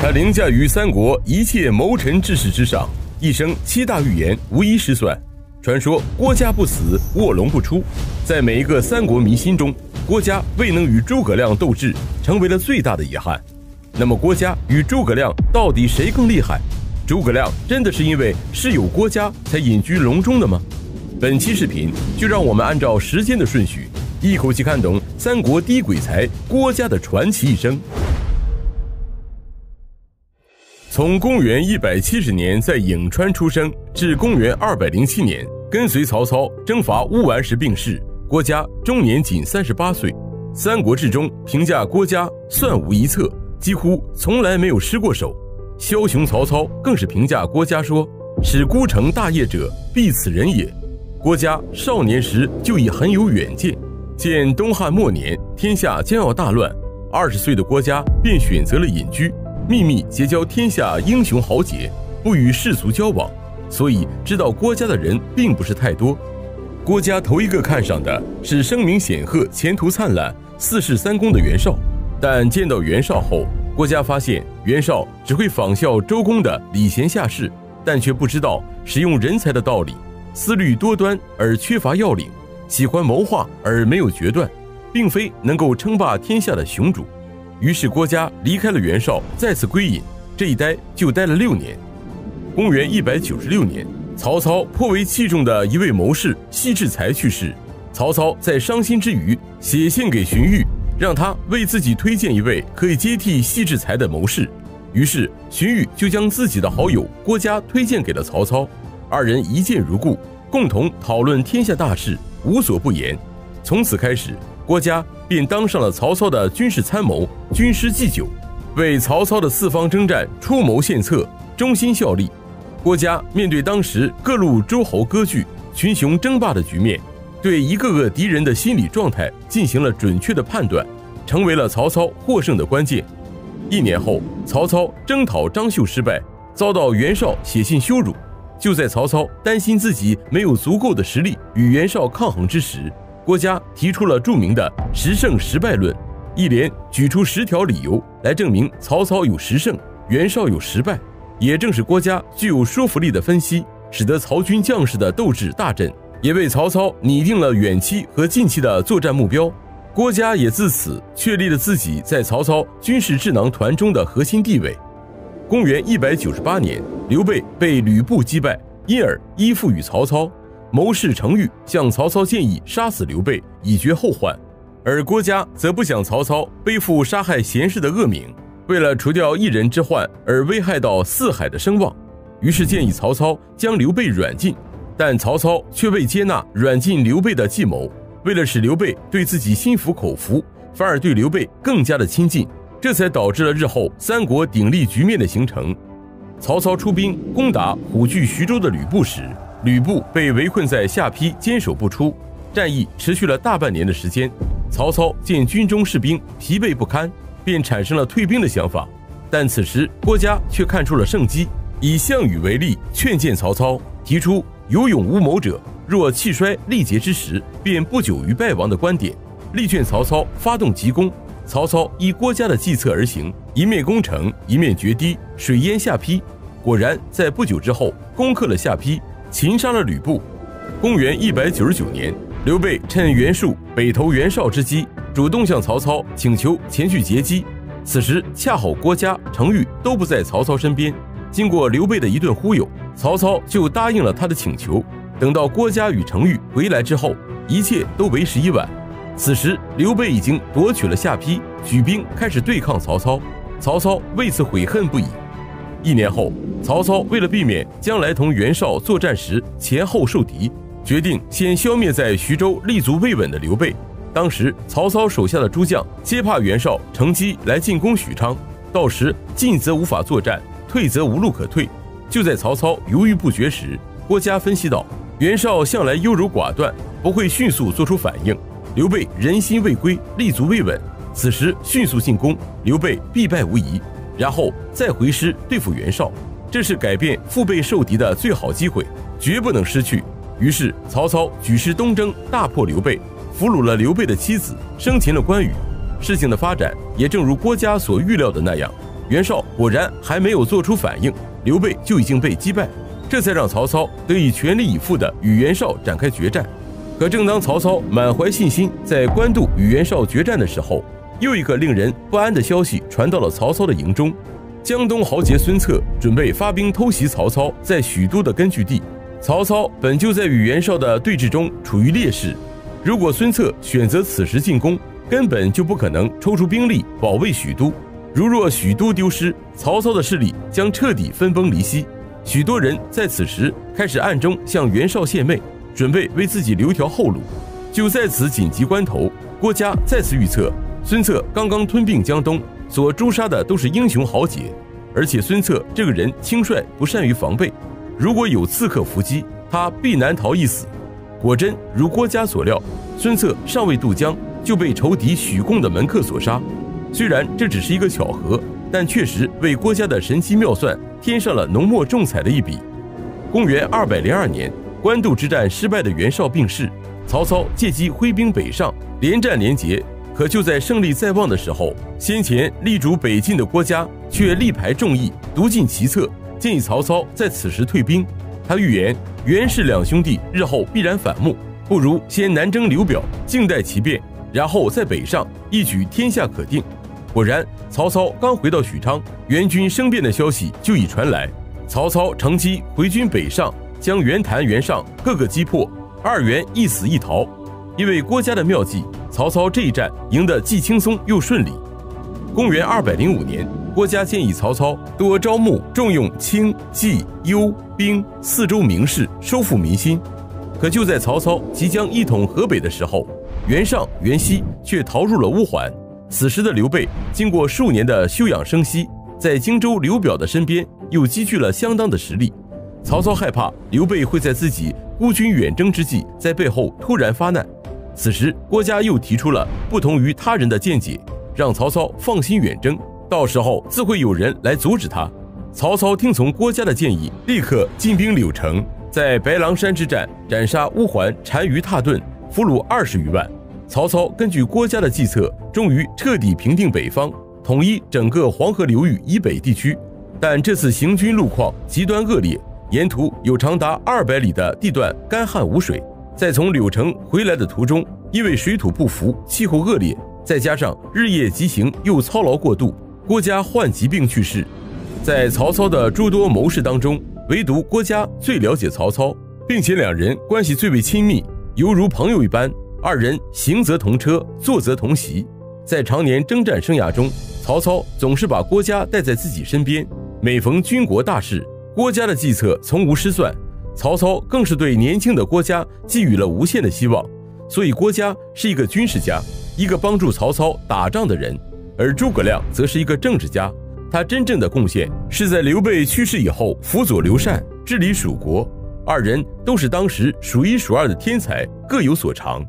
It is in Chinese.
他凌驾于三国一切谋臣志士之上，一生7大预言无一失算。传说郭嘉不死，卧龙不出。在每一个三国迷心中，郭嘉未能与诸葛亮斗智，成为了最大的遗憾。那么郭嘉与诸葛亮到底谁更厉害？诸葛亮真的是因为室友郭嘉才隐居隆中的吗？本期视频就让我们按照时间的顺序，一口气看懂三国第一鬼才郭嘉的传奇一生。从公元170年在颍川出生，至公元207年跟随曹操征伐乌丸时病逝，郭嘉终年仅38岁。《三国志》中评价郭嘉算无一策，几乎从来没有失过手。枭雄曹操更是评价郭嘉说：“使孤成大业者，必此人也。”郭嘉少年时就已很有远见，见东汉末年天下将要大乱，20岁的郭嘉便选择了隐居，秘密结交天下英雄豪杰，不与世俗交往，所以知道郭嘉的人并不是太多。郭嘉头一个看上的是声名显赫、前途灿烂、4世3公的袁绍，但见到袁绍后，郭嘉发现袁绍只会仿效周公的礼贤下士，但却不知道使用人才的道理，思虑多端而缺乏要领，喜欢谋划而没有决断，并非能够称霸天下的雄主。于是郭嘉离开了袁绍，再次归隐，这一待就待了6年。公元196年，曹操颇为器重的一位谋士西至才去世，曹操在伤心之余写信给荀彧，让他为自己推荐一位可以接替西至才的谋士。于是荀彧就将自己的好友郭嘉推荐给了曹操，二人一见如故，共同讨论天下大事，无所不言。从此开始，郭嘉便当上了曹操的军事参谋、军师祭酒，为曹操的4方征战出谋献策，忠心效力。郭嘉面对当时各路诸侯割据、群雄争霸的局面，对一个个敌人的心理状态进行了准确的判断，成为了曹操获胜的关键。1年后，曹操征讨张绣失败，遭到袁绍写信羞辱。就在曹操担心自己没有足够的实力与袁绍抗衡之时，郭嘉提出了著名的10胜10败论，一连举出10条理由来证明曹操有10胜，袁绍有10败。也正是郭嘉具有说服力的分析，使得曹军将士的斗志大振，也为曹操拟定了远期和近期的作战目标。郭嘉也自此确立了自己在曹操军事智囊团中的核心地位。公元198年，刘备被吕布击败，因而依附于曹操。谋士程昱向曹操建议杀死刘备，以绝后患，而郭嘉则不想曹操背负杀害贤士的恶名，为了除掉一人之患而危害到四海的声望，于是建议曹操将刘备软禁，但曹操却未接纳软禁刘备的计谋，为了使刘备对自己心服口服，反而对刘备更加的亲近，这才导致了日后三国鼎立局面的形成。曹操出兵攻打虎踞徐州的吕布时，吕布被围困在下邳坚守不出，战役持续了大半年的时间。曹操见军中士兵疲惫不堪，便产生了退兵的想法，但此时郭嘉却看出了胜机，以项羽为例，劝谏曹操，提出有勇无谋者，若气衰力竭之时，便不久于败亡的观点，力劝曹操发动急攻。曹操依郭嘉的计策而行，一面攻城，一面决堤，水淹下邳。果然在不久之后攻克了下邳，擒杀了吕布。公元199年，刘备趁袁术北投袁绍之机，主动向曹操请求前去截击。此时恰好郭嘉、程昱都不在曹操身边，经过刘备的一顿忽悠，曹操就答应了他的请求。等到郭嘉与程昱回来之后，一切都为时已晚。此时刘备已经夺取了下邳，举兵开始对抗曹操，曹操为此悔恨不已。1年后，曹操为了避免将来同袁绍作战时前后受敌，决定先消灭在徐州立足未稳的刘备。当时曹操手下的诸将皆怕袁绍乘机来进攻许昌，到时进则无法作战，退则无路可退。就在曹操犹豫不决时，郭嘉分析到，袁绍向来优柔寡断，不会迅速做出反应，刘备人心未归，立足未稳，此时迅速进攻，刘备必败无疑，然后再回师对付袁绍，这是改变腹背受敌的最好机会，绝不能失去。于是曹操举师东征，大破刘备，俘虏了刘备的妻子，生擒了关羽。事情的发展也正如郭嘉所预料的那样，袁绍果然还没有做出反应，刘备就已经被击败，这才让曹操得以全力以赴地与袁绍展开决战。可正当曹操满怀信心在官渡与袁绍决战的时候，又一个令人不安的消息传到了曹操的营中。江东豪杰孙策准备发兵偷袭曹操在许都的根据地。曹操本就在与袁绍的对峙中处于劣势，如果孙策选择此时进攻，根本就不可能抽出兵力保卫许都。如若许都丢失，曹操的势力将彻底分崩离析。许多人在此时开始暗中向袁绍献媚，准备为自己留条后路。就在此紧急关头，郭嘉再次预测孙策刚刚吞并江东，所诛杀的都是英雄豪杰，而且孙策这个人轻率，不善于防备，如果有刺客伏击，他必难逃一死。果真如郭嘉所料，孙策尚未渡江就被仇敌许贡的门客所杀。虽然这只是一个巧合，但确实为郭嘉的神机妙算添上了浓墨重彩的一笔。公元202年，官渡之战失败的袁绍病逝，曹操借机挥兵北上，连战连捷。可就在胜利在望的时候，先前力主北进的郭嘉却力排众议，独进其策，建议曹操在此时退兵。他预言袁氏两兄弟日后必然反目，不如先南征刘表，静待其变，然后再北上，一举天下可定。果然，曹操刚回到许昌，袁军生变的消息就已传来。曹操乘机回军北上，将袁谭、袁尚各个击破，二袁一死一逃。因为郭嘉的妙计，曹操这一战赢得既轻松又顺利。公元205年，郭嘉建议曹操多招募重用卿、冀、幽、兵四州名士，收复民心。可就在曹操即将一统河北的时候，袁尚、袁熙却逃入了乌桓。此时的刘备经过数年的休养生息，在荆州刘表的身边又积聚了相当的实力。曹操害怕刘备会在自己孤军远征之际在背后突然发难。此时郭嘉又提出了不同于他人的见解，让曹操放心远征，到时候自会有人来阻止他。曹操听从郭嘉的建议，立刻进兵柳城，在白狼山之战斩杀乌桓单于蹋顿，俘虏20余万。曹操根据郭嘉的计策，终于彻底平定北方，统一整个黄河流域以北地区。但这次行军路况极端恶劣，沿途有长达200里的地段干旱无水。在从柳城回来的途中，因为水土不服，气候恶劣，再加上日夜疾行又操劳过度，郭嘉患疾病去世。在曹操的诸多谋士当中，唯独郭嘉最了解曹操，并且两人关系最为亲密，犹如朋友一般。二人行则同车，坐则同席。在常年征战生涯中，曹操总是把郭嘉带在自己身边，每逢军国大事，郭嘉的计策从无失算。曹操更是对年轻的郭嘉寄予了无限的希望，所以郭嘉是一个军事家，一个帮助曹操打仗的人，而诸葛亮则是一个政治家。他真正的贡献是在刘备去世以后辅佐刘禅治理蜀国。二人都是当时数一数二的天才，各有所长。